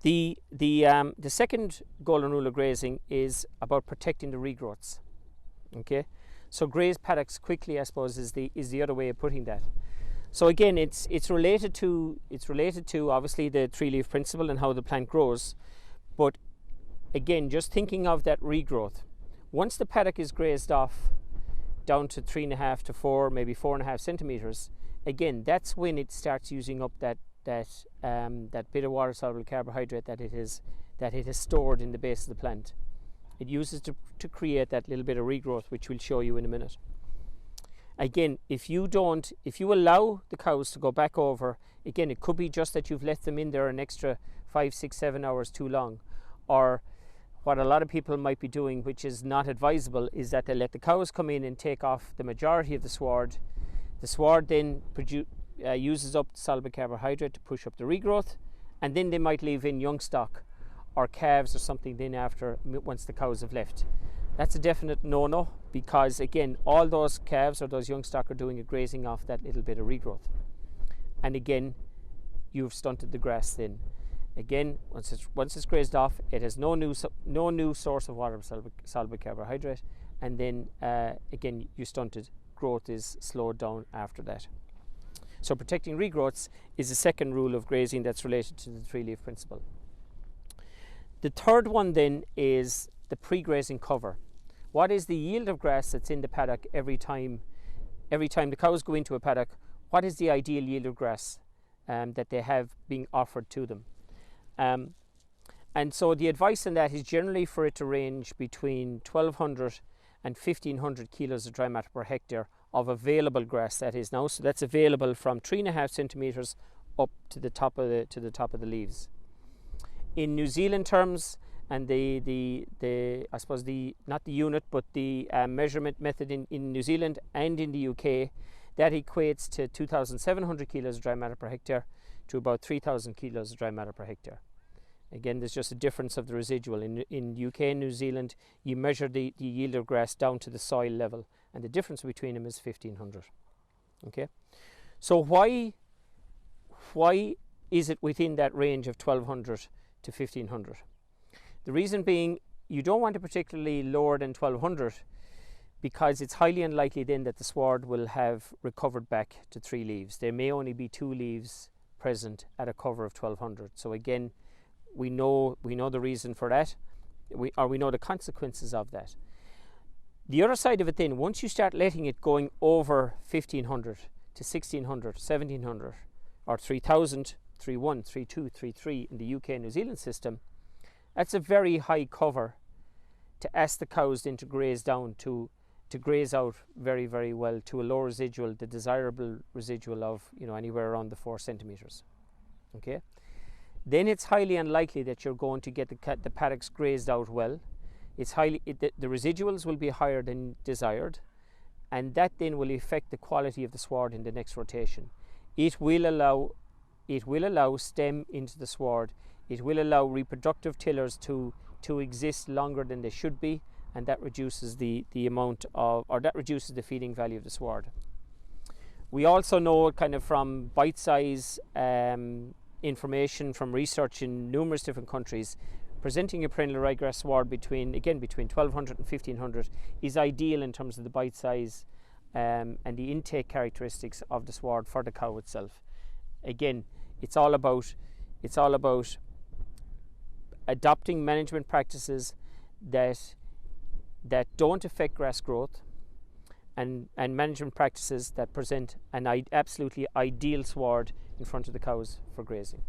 The second golden rule of grazing is about protecting the regrowths. Okay, so graze paddocks quickly, I suppose, is the other way of putting that. So again, it's related to obviously the three-leaf principle and how the plant grows, but again, just thinking of that regrowth. Once the paddock is grazed off down to 3.5 to 4, maybe 4.5 centimeters, again, that's when it starts using up that bit of water-soluble carbohydrate that it has stored in the base of the plant. It uses to create that little bit of regrowth, which we'll show you in a minute. Again, if you allow the cows to go back over, again, it could be just that you've left them in there an extra 5, 6, 7 hours too long, or what a lot of people might be doing, which is not advisable, is that they let the cows come in and take off the majority of the sward. The sward then uses up the soluble carbohydrate to push up the regrowth, and then they might leave in young stock or calves or something then after, once the cows have left. That's a definite no-no, because again, all those calves or those young stock are doing a grazing off that little bit of regrowth, and again, you've stunted the grass then. Again, once it's grazed off, it has no new source of water soluble carbohydrate, and then again, you stunted. Growth is slowed down after that. So protecting regrowths is the second rule of grazing that's related to the three-leaf principle. The third one then is the pre-grazing cover. What is the yield of grass that's in the paddock every time the cows go into a paddock? What is the ideal yield of grass that they have being offered to them? And so the advice on that is generally for it to range between 1,200 and 1,500 kilos of dry matter per hectare of available grass, that is now. So that's available from 3.5 centimeters up to the top of the leaves. In New Zealand terms, and I suppose not the unit, but the measurement method in New Zealand and in the UK, that equates to 2,700 kilos of dry matter per hectare to about 3,000 kilos of dry matter per hectare. Again, there's just a difference of the residual. In UK and New Zealand, you measure the yield of grass down to the soil level, and the difference between them is 1,500. Okay, so why is it within that range of 1,200 to 1,500? The reason being, you don't want it particularly lower than 1,200, because it's highly unlikely then that the sward will have recovered back to 3 leaves. There may only be 2 leaves present at a cover of 1,200. So again, we know the reason for that, we know the consequences of that. The other side of it then, once you start letting it going over 1,500 to 1,600, 1,700, or 3,000, 3.1, 3.2, 3.3 in the UK and New Zealand system, that's a very high cover to ask the cows then to graze down, to graze out very, very well to a low residual, the desirable residual of anywhere around the 4 centimeters. Okay, then it's highly unlikely that you're going to get the paddocks grazed out well. The residuals will be higher than desired, and that then will affect the quality of the sward in the next rotation. It will allow stem into the sward. It will allow reproductive tillers to exist longer than they should be, and that reduces the feeding value of the sward. We also know kind of from bite-size information from research in numerous different countries, presenting a perennial ryegrass sward between 1,200 and 1,500 is ideal in terms of the bite size and the intake characteristics of the sward for the cow itself. Again, it's all about adopting management practices that don't affect grass growth, and management practices that present an absolutely ideal sward in front of the cows for grazing.